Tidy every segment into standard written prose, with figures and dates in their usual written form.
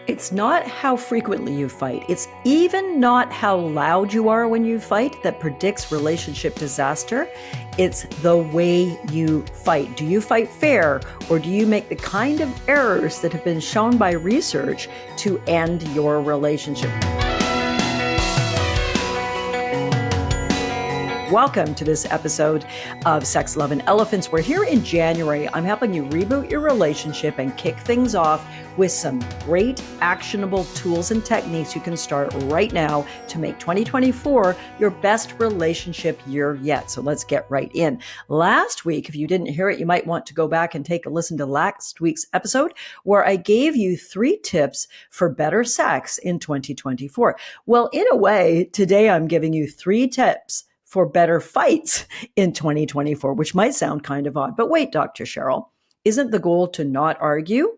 It's not how frequently you fight. It's even not how loud you are when you fight that predicts relationship disaster. It's the way you fight. Do you fight fair, or do you make the kind of errors that have been shown by research to end your relationship? Welcome to this episode of Sex, Love, and Elephants. We're here in January. I'm helping you reboot your relationship and kick things off with some great actionable tools and techniques you can start right now to make 2024 your best relationship year yet. So let's get right in. Last week, if you didn't hear it, you might want to go back and take a listen to last week's episode where I gave you 3 tips for better sex in 2024. Well, in a way, today I'm giving you 3 tips for better fights in 2024, which might sound kind of odd. But wait, Dr. Cheryl, isn't the goal to not argue?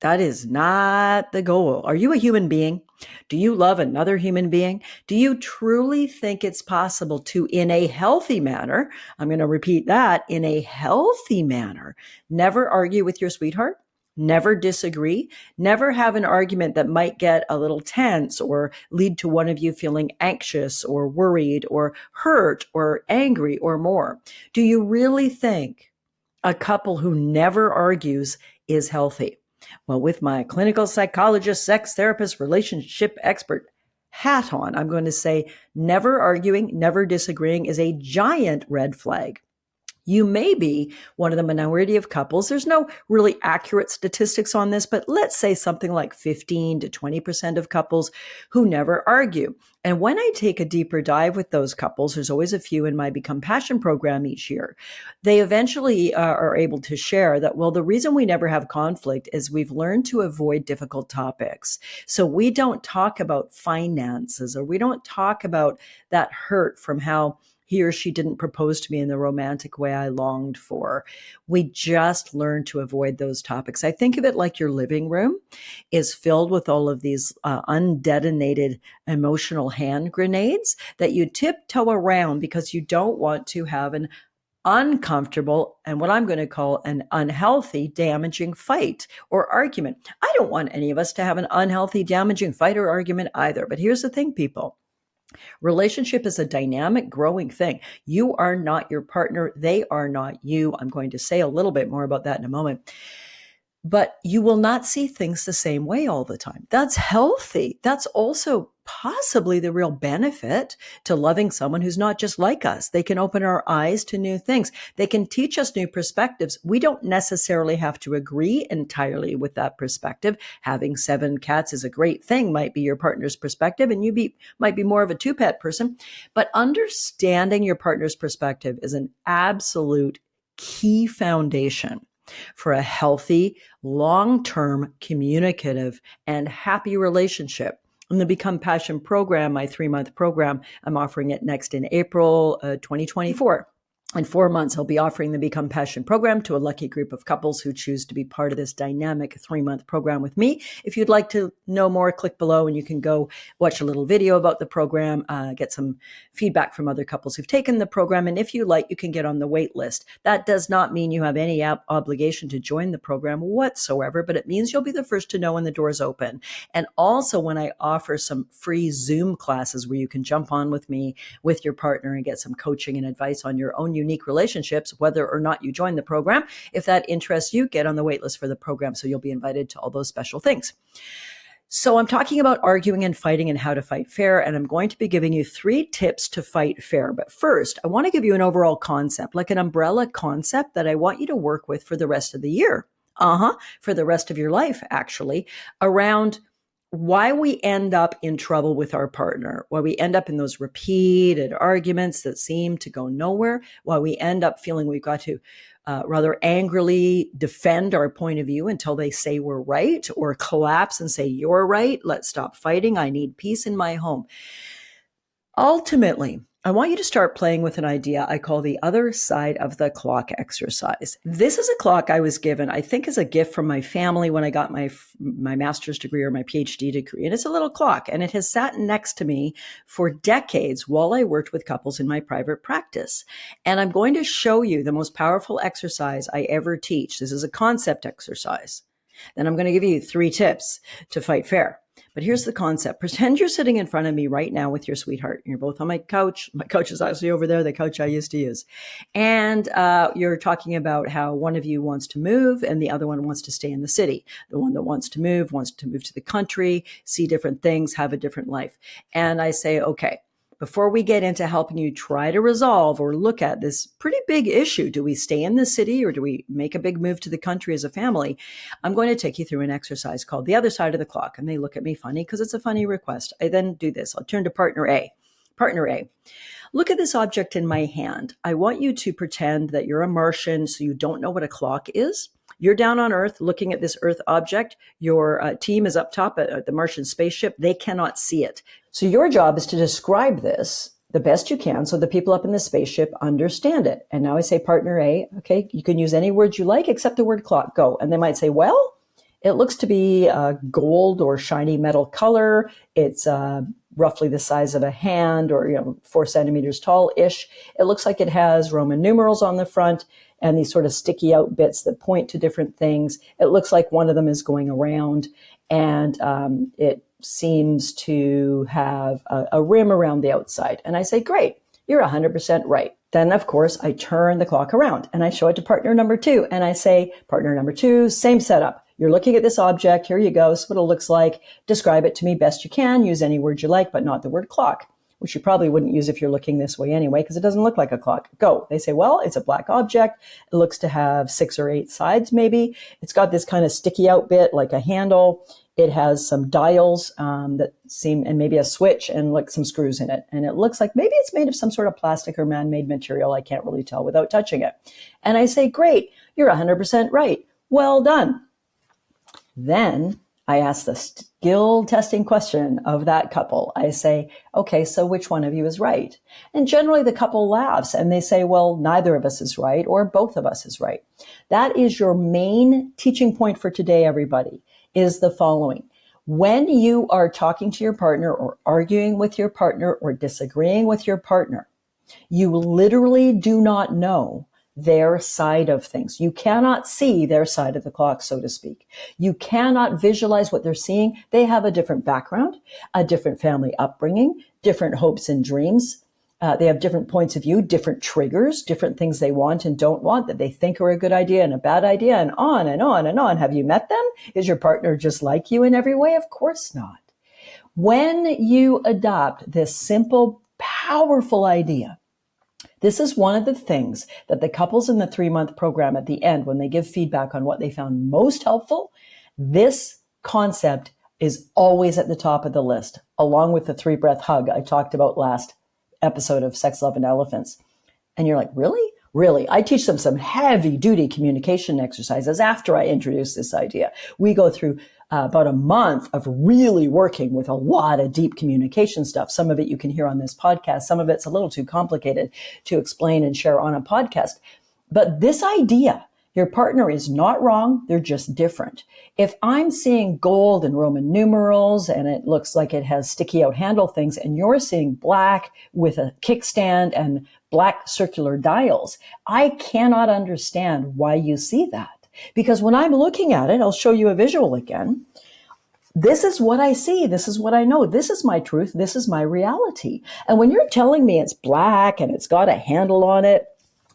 That is not the goal. Are you a human being? Do you love another human being? Do you truly think it's possible to, in a healthy manner, I'm going to repeat that, in a healthy manner, never argue with your sweetheart? Never disagree, never have an argument that might get a little tense or lead to one of you feeling anxious or worried or hurt or angry or more. Do you really think a couple who never argues is healthy? Well, with my clinical psychologist, sex therapist, relationship expert hat on, I'm going to say never arguing, never disagreeing is a giant red flag. You may be one of the minority of couples. There's no really accurate statistics on this, but let's say something like 15 to 20% of couples who never argue. And when I take a deeper dive with those couples, there's always a few in my Become Passion program each year. They eventually are able to share that, well, the reason we never have conflict is we've learned to avoid difficult topics. So we don't talk about finances, or we don't talk about that hurt from how he or she didn't propose to me in the romantic way I longed for. We just learn to avoid those topics. I think of it like your living room is filled with all of these undetonated emotional hand grenades that you tiptoe around because you don't want to have an uncomfortable and what I'm going to call an unhealthy, damaging fight or argument. I don't want any of us to have an unhealthy, damaging fight or argument either. But here's the thing, people. Relationship is a dynamic, growing thing. You are not your partner. They are not you. I'm going to say a little bit more about that in a moment. But you will not see things the same way all the time. That's healthy. That's also possibly the real benefit to loving someone who's not just like us. They can open our eyes to new things. They can teach us new perspectives. We don't necessarily have to agree entirely with that perspective. Having 7 cats is a great thing, might be your partner's perspective, and might be more of a 2-pet person. But understanding your partner's perspective is an absolute key foundation for a healthy, long-term, communicative, and happy relationship. In the Become Passion program, my 3-month program, I'm offering it next in April 2024. In 4 months, I'll be offering the Become Passion program to a lucky group of couples who choose to be part of this dynamic 3-month program with me. If you'd like to know more, click below and you can go watch a little video about the program, get some feedback from other couples who've taken the program. And if you like, you can get on the wait list. That does not mean you have any obligation to join the program whatsoever, but it means you'll be the first to know when the doors open. And also when I offer some free Zoom classes where you can jump on with me, with your partner, and get some coaching and advice on your own unique relationships, whether or not you join the program. If that interests you, get on the wait list for the program so you'll be invited to all those special things. So I'm talking about arguing and fighting and how to fight fair, and I'm going to be giving you 3 tips to fight fair. But first, I want to give you an overall concept, like an umbrella concept that I want you to work with for the rest of the year. For the rest of your life, actually, around why we end up in trouble with our partner, why we end up in those repeated arguments that seem to go nowhere, why we end up feeling we've got to rather angrily defend our point of view until they say we're right, or collapse and say, you're right, let's stop fighting, I need peace in my home. Ultimately, I want you to start playing with an idea I call the other side of the clock exercise. This is a clock I was given, I think, as a gift from my family when I got my master's degree or my PhD degree. And it's a little clock, and it has sat next to me for decades while I worked with couples in my private practice. And I'm going to show you the most powerful exercise I ever teach. This is a concept exercise. Then I'm going to give you 3 tips to fight fair. But here's the concept. Pretend you're sitting in front of me right now with your sweetheart. You're both on my couch. My couch is actually over there, the couch I used to use. And you're talking about how one of you wants to move and the other one wants to stay in the city. The one that wants to move to the country, see different things, have a different life. And I say, okay, before we get into helping you try to resolve or look at this pretty big issue, do we stay in the city or do we make a big move to the country as a family? I'm going to take you through an exercise called the other side of the clock. And they look at me funny because it's a funny request. I then do this. I'll turn to partner A. Partner A, look at this object in my hand. I want you to pretend that you're a Martian so you don't know what a clock is. You're down on Earth looking at this Earth object. Your team is up top at the Martian spaceship. They cannot see it. So your job is to describe this the best you can so the people up in the spaceship understand it. And now I say, partner A, okay, you can use any words you like except the word clock. Go. And they might say, well, it looks to be a gold or shiny metal color. It's roughly the size of a hand or 4 centimeters tall-ish. It looks like it has Roman numerals on the front and these sort of sticky out bits that point to different things. It looks like one of them is going around, and it seems to have a rim around the outside. And I say, great, you're 100% right. Then, of course, I turn the clock around and I show it to partner number 2. And I say, partner number 2, same setup. You're looking at this object. Here you go. This is what it looks like. Describe it to me best you can. Use any word you like, but not the word clock, which you probably wouldn't use if you're looking this way anyway, because it doesn't look like a clock. Go. They say, well, it's a black object. It looks to have 6 or 8 sides, maybe. It's got this kind of sticky out bit like a handle. It has some dials that seem, and maybe a switch and like some screws in it. And it looks like maybe it's made of some sort of plastic or man-made material. I can't really tell without touching it. And I say, great, you're 100% right. Well done. Then I ask the skill testing question of that couple. I say, okay, so which one of you is right? And generally the couple laughs and they say, well, neither of us is right or both of us is right. That is your main teaching point for today, everybody, is the following. When you are talking to your partner or arguing with your partner or disagreeing with your partner, you literally do not know their side of things. You cannot see their side of the clock, so to speak. You cannot visualize what they're seeing. They have a different background, a different family upbringing, different hopes and dreams. They have different points of view, different triggers, different things they want and don't want that they think are a good idea and a bad idea, and on and on and on. Have you met them? Is your partner just like you in every way? Of course not. When you adopt this simple, powerful idea, this is one of the things that the couples in the 3-month program at the end, when they give feedback on what they found most helpful, this concept is always at the top of the list, along with the 3-breath hug I talked about last episode of Sex, Love, and Elephants. And you're like, really? Really? I teach them some heavy duty communication exercises after I introduce this idea. We go through about a month of really working with a lot of deep communication stuff. Some of it you can hear on this podcast. Some of it's a little too complicated to explain and share on a podcast. But this idea, your partner is not wrong. They're just different. If I'm seeing gold and Roman numerals and it looks like it has sticky out handle things, and you're seeing black with a kickstand and black circular dials, I cannot understand why you see that. Because when I'm looking at it, I'll show you a visual again. This is what I see. This is what I know. This is my truth. This is my reality. And when you're telling me it's black and it's got a handle on it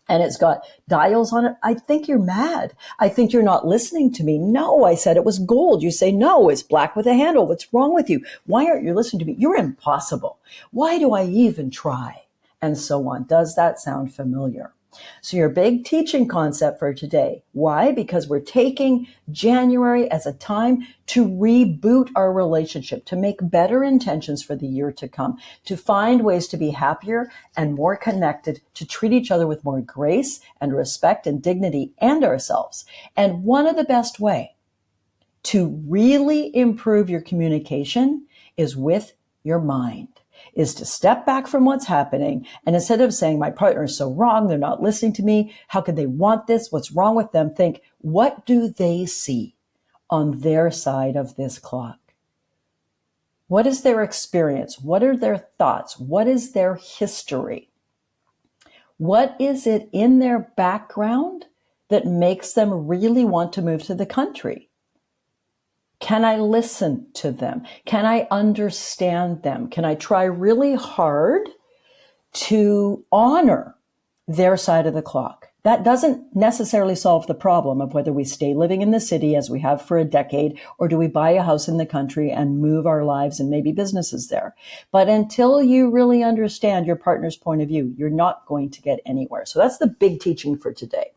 and it's got dials on it, I think you're mad. I think you're not listening to me. No, I said it was gold. You say, no, it's black with a handle. What's wrong with you? Why aren't you listening to me? You're impossible. Why do I even try? And so on. Does that sound familiar? So your big teaching concept for today. Why? Because we're taking January as a time to reboot our relationship, to make better intentions for the year to come, to find ways to be happier and more connected, to treat each other with more grace and respect and dignity and ourselves. And one of the best way to really improve your communication is with your mind. Is to step back from what's happening. And instead of saying, my partner is so wrong, they're not listening to me, how could they want this? What's wrong with them? Think, what do they see on their side of this clock? What is their experience? What are their thoughts? What is their history? What is it in their background that makes them really want to move to the country? Can I listen to them? Can I understand them? Can I try really hard to honor their side of the clock? That doesn't necessarily solve the problem of whether we stay living in the city as we have for a decade, or do we buy a house in the country and move our lives and maybe businesses there. But until you really understand your partner's point of view, you're not going to get anywhere. So that's the big teaching for today.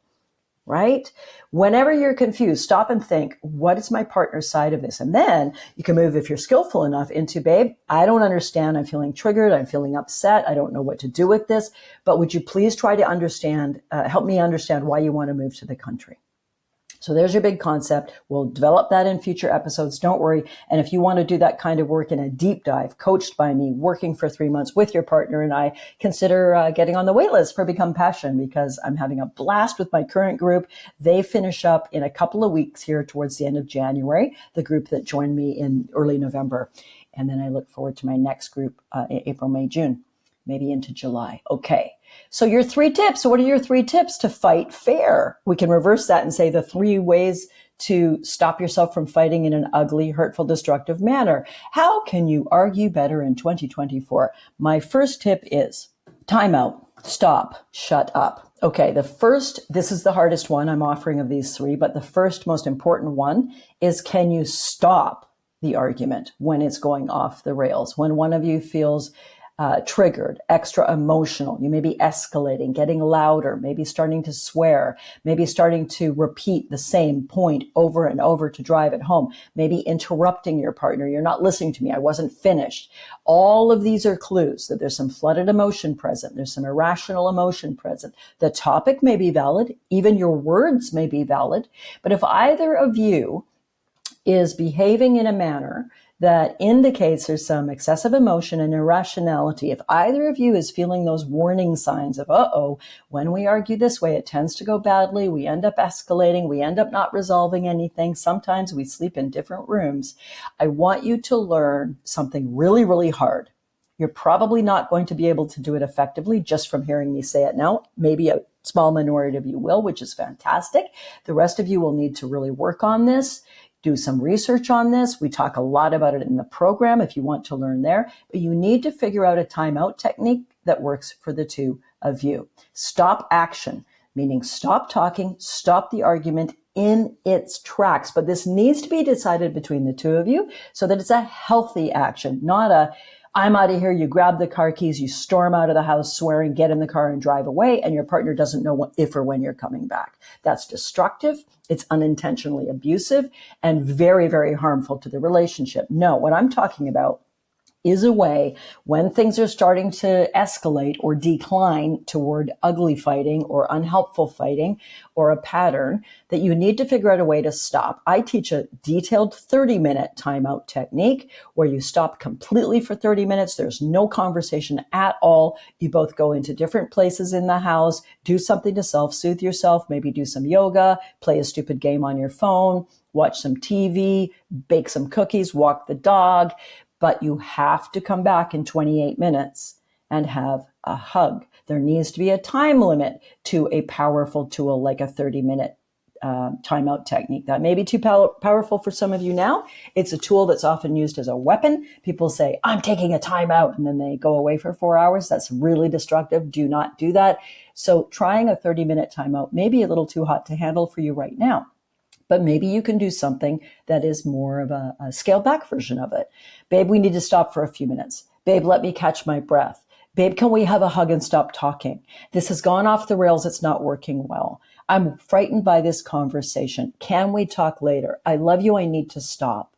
Right? Whenever you're confused, stop and think, what is my partner's side of this? And then you can move, if you're skillful enough, into, babe, I don't understand. I'm feeling triggered. I'm feeling upset. I don't know what to do with this. But would you please try to understand, help me understand why you want to move to the country? So there's your big concept. We'll develop that in future episodes. Don't worry. And if you want to do that kind of work in a deep dive, coached by me, working for 3 months with your partner and I, consider getting on the wait list for Become Passion, because I'm having a blast with my current group. They finish up in a couple of weeks here towards the end of January, the group that joined me in early November. And then I look forward to my next group in April, May, June, maybe into July. Okay. So your 3 tips. So what are your 3 tips to fight fair? We can reverse that and say the 3 ways to stop yourself from fighting in an ugly, hurtful, destructive manner. How can you argue better in 2024? My first tip is time out, stop, shut up. Okay, this is the hardest one I'm offering of these 3, but the first most important one is, can you stop the argument when it's going off the rails? When one of you feels triggered, extra emotional, you may be escalating, getting louder, maybe starting to swear, maybe starting to repeat the same point over and over to drive it home, maybe interrupting your partner. You're not listening to me. I wasn't finished. All of these are clues that there's some flooded emotion present. There's some irrational emotion present. The topic may be valid. Even your words may be valid. But if either of you is behaving in a manner that indicates there's some excessive emotion and irrationality, if either of you is feeling those warning signs of, when we argue this way, it tends to go badly, we end up escalating, we end up not resolving anything, sometimes we sleep in different rooms, I want you to learn something really, really hard. You're probably not going to be able to do it effectively just from hearing me say it now. Maybe a small minority of you will, which is fantastic. The rest of you will need to really work on this. Do some research on this. We talk a lot about it in the program if you want to learn there, but you need to figure out a timeout technique that works for the 2 of you. Stop action, meaning stop talking, stop the argument in its tracks. But this needs to be decided between the 2 of you so that it's a healthy action, not a, I'm out of here, you grab the car keys, you storm out of the house swearing, get in the car and drive away, and your partner doesn't know if or when you're coming back. That's destructive, it's unintentionally abusive, and very, very harmful to the relationship. No, what I'm talking about is a way when things are starting to escalate or decline toward ugly fighting or unhelpful fighting or a pattern that you need to figure out a way to stop. I teach a detailed 30-minute timeout technique where you stop completely for 30 minutes. There's no conversation at all. You both go into different places in the house, do something to self-soothe yourself, maybe do some yoga, play a stupid game on your phone, watch some TV, bake some cookies, walk the dog. But you have to come back in 28 minutes and have a hug. There needs to be a time limit to a powerful tool like a 30-minute timeout technique. That may be too powerful for some of you now. It's a tool that's often used as a weapon. People say, I'm taking a timeout, and then they go away for 4 hours. That's really destructive. Do not do that. So trying a 30-minute timeout may be a little too hot to handle for you right now. But maybe you can do something that is more of a scaled back version of it. Babe, we need to stop for a few minutes. Babe, let me catch my breath. Babe, can we have a hug and stop talking? This has gone off the rails. It's not working well. I'm frightened by this conversation. Can we talk later? I love you. I need to stop.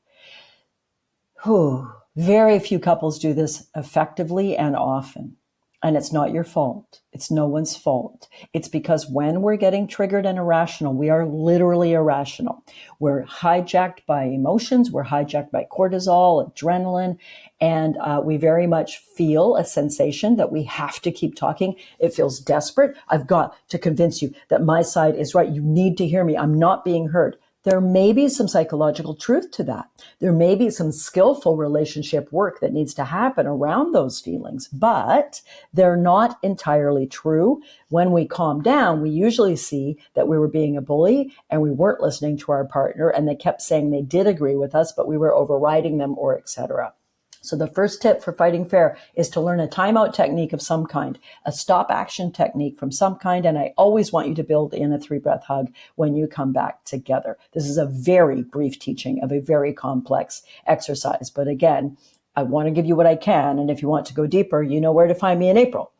Very few couples do this effectively and often. And it's not your fault. It's no one's fault. It's because when we're getting triggered and irrational, we are literally irrational. We're hijacked by emotions. We're hijacked by cortisol, adrenaline, and we very much feel a sensation that we have to keep talking. It feels desperate. I've got to convince you that my side is right. You need to hear me. I'm not being heard. There may be some psychological truth to that. There may be some skillful relationship work that needs to happen around those feelings, but they're not entirely true. When we calm down, we usually see that we were being a bully and we weren't listening to our partner, and they kept saying they did agree with us, but we were overriding them, or etc. So the first tip for fighting fair is to learn a timeout technique of some kind, a stop action technique from some kind. And I always want you to build in a 3-breath hug when you come back together. This is a very brief teaching of a very complex exercise. But again, I want to give you what I can. And if you want to go deeper, you know where to find me in April.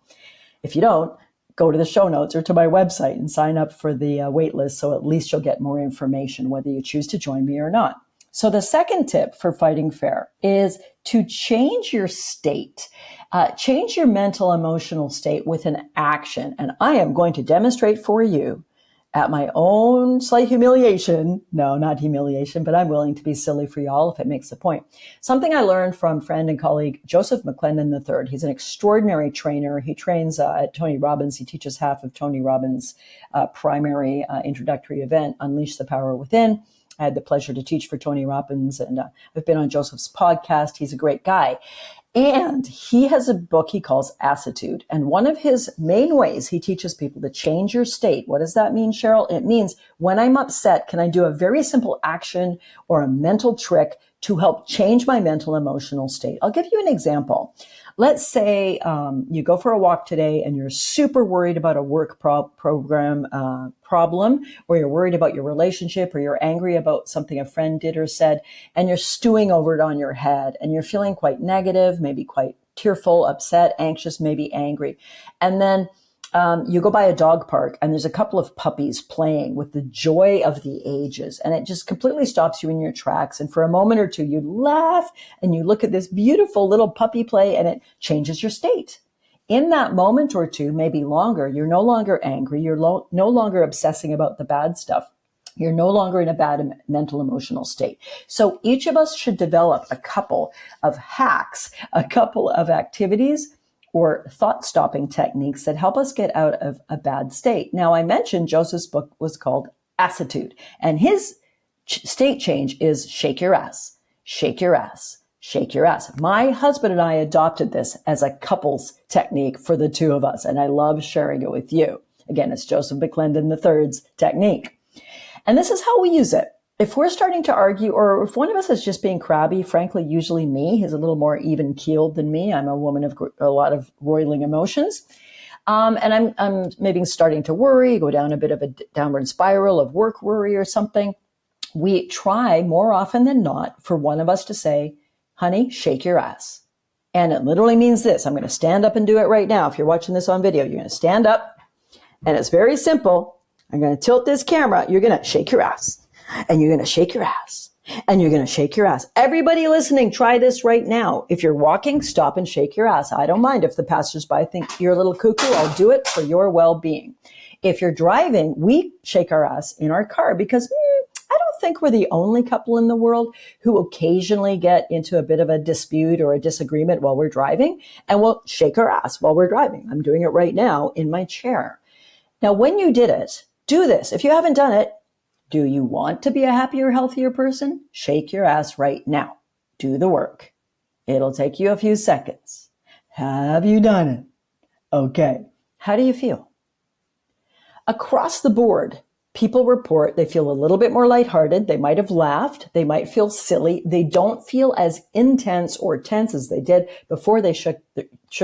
If you don't, go to the show notes or to my website and sign up for the wait list. So at least you'll get more information, whether you choose to join me or not. So the second tip for fighting fair is to change your state, change your mental, emotional state with an action. And I am going to demonstrate for you at my own slight humiliation. No, not humiliation, but I'm willing to be silly for y'all if it makes a point. Something I learned from friend and colleague Joseph McClendon III. He's an extraordinary trainer. He trains at Tony Robbins. He teaches half of Tony Robbins' primary introductory event, Unleash the Power Within. I had the pleasure to teach for Tony Robbins, and I've been on Joseph's podcast. He's a great guy. And he has a book he calls Attitude. And one of his main ways he teaches people to change your state. What does that mean, Cheryl? It means when I'm upset, can I do a very simple action or a mental trick to help change my mental, emotional state? I'll give you an example. Let's say you go for a walk today and you're super worried about a work program problem, or you're worried about your relationship, or you're angry about something a friend did or said, and you're stewing over it on your head, and you're feeling quite negative, maybe quite tearful, upset, anxious, maybe angry. And then you go by a dog park and there's a couple of puppies playing with the joy of the ages, and it just completely stops you in your tracks. And for a moment or two, you laugh and you look at this beautiful little puppy play, and it changes your state. In that moment or two, maybe longer, you're no longer angry. You're no longer obsessing about the bad stuff. You're no longer in a bad mental, emotional state. So each of us should develop a couple of hacks, a couple of activities or thought-stopping techniques that help us get out of a bad state. Now, I mentioned Joseph's book was called Attitude, and his state change is shake your ass, shake your ass, shake your ass. My husband and I adopted this as a couples technique for the two of us, and I love sharing it with you. Again, it's Joseph McClendon III's technique. And this is how we use it. If we're starting to argue, or if one of us is just being crabby, frankly, usually me, he's a little more even-keeled than me. I'm a woman of a lot of roiling emotions. And I'm maybe starting to worry, go down a bit of a downward spiral of work worry or something. We try more often than not for one of us to say, honey, shake your ass. And it literally means this. I'm going to stand up and do it right now. If you're watching this on video, you're going to stand up, and it's very simple. I'm going to tilt this camera. You're going to shake your ass. And you're going to shake your ass. And you're going to shake your ass. Everybody listening, try this right now. If you're walking, stop and shake your ass. I don't mind if the passersby think you're a little cuckoo. I'll do it for your well-being. If you're driving, we shake our ass in our car because I don't think we're the only couple in the world who occasionally get into a bit of a dispute or a disagreement while we're driving, and we'll shake our ass while we're driving. I'm doing it right now in my chair. Now, when you did it, do this. If you haven't done it, do you want to be a happier, healthier person? Shake your ass right now. Do the work. It'll take you a few seconds. Have you done it? Okay. How do you feel? Across the board, people report they feel a little bit more lighthearted. They might have laughed. They might feel silly. They don't feel as intense or tense as they did before they shook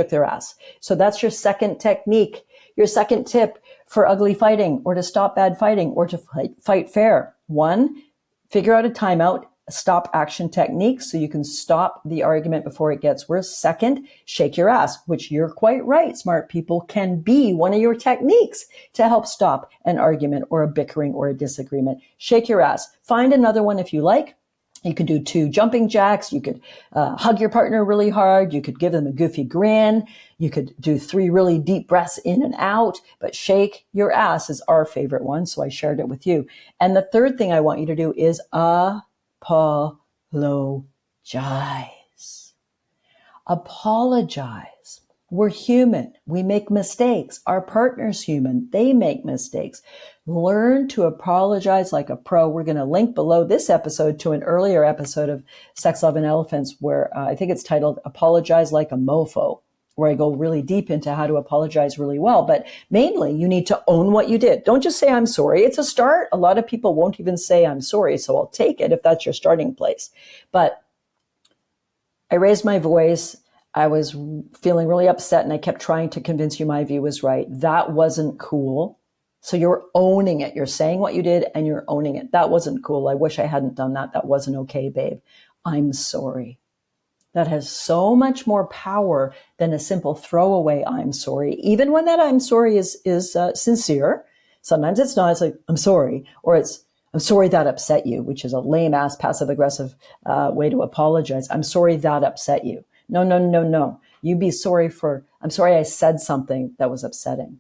their ass. So that's your second technique. Your second tip for ugly fighting, or to stop bad fighting, or to fight fair. 1, figure out a timeout, a stop action technique so you can stop the argument before it gets worse. 2, shake your ass, which you're quite right, smart people, can be one of your techniques to help stop an argument or a bickering or a disagreement. Shake your ass. Find another one if you like. You could do 2 jumping jacks. You could hug your partner really hard. You could give them a goofy grin. You could do 3 really deep breaths in and out. But shake your ass is our favorite one, so I shared it with you. And the third thing I want you to do is apologize. Apologize. We're human. We make mistakes. Our partner's human. They make mistakes. Learn to apologize like a pro. We're going to link below this episode to an earlier episode of Sex, Love, and Elephants where I think it's titled Apologize Like a Mofo, where I go really deep into how to apologize really well. But mainly, you need to own what you did. Don't just say, I'm sorry. It's a start. A lot of people won't even say, I'm sorry. So I'll take it if that's your starting place. But I raised my voice. I was feeling really upset and I kept trying to convince you my view was right. That wasn't cool. So you're owning it. You're saying what you did and you're owning it. That wasn't cool. I wish I hadn't done that. That wasn't okay, babe. I'm sorry. That has so much more power than a simple throwaway I'm sorry. Even when that I'm sorry is sincere. Sometimes it's not. It's like, I'm sorry. Or it's, I'm sorry that upset you, which is a lame ass passive aggressive way to apologize. I'm sorry that upset you. No. You be sorry for, I'm sorry I said something that was upsetting.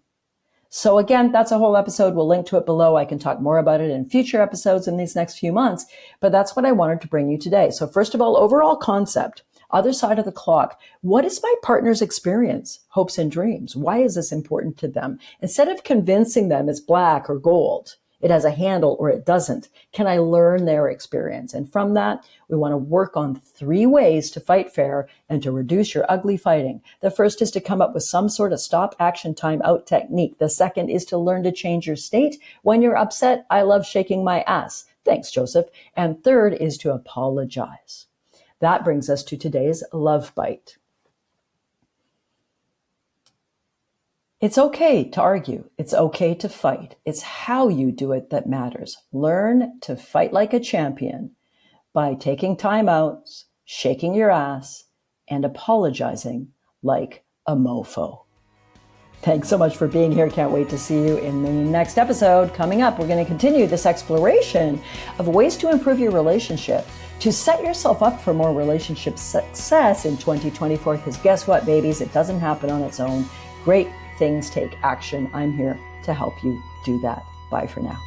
So again, that's a whole episode. We'll link to it below. I can talk more about it in future episodes in these next few months, but that's what I wanted to bring you today. So first of all, overall concept, other side of the clock. What is my partner's experience, hopes and dreams? Why is this important to them? Instead of convincing them it's black or gold, it has a handle or it doesn't. Can I learn their experience? And from that, we want to work on 3 ways to fight fair and to reduce your ugly fighting. The first is to come up with some sort of stop action time out technique. The second is to learn to change your state. When you're upset, I love shaking my ass. Thanks, Joseph. And third is to apologize. That brings us to today's love bite. It's okay to argue. It's okay to fight. It's how you do it that matters. Learn to fight like a champion by taking time out, shaking your ass, and apologizing like a mofo. Thanks so much for being here. Can't wait to see you in the next episode. Coming up, we're going to continue this exploration of ways to improve your relationship, to set yourself up for more relationship success in 2024. Because guess what, babies? It doesn't happen on its own. Great things take action. I'm here to help you do that. Bye for now.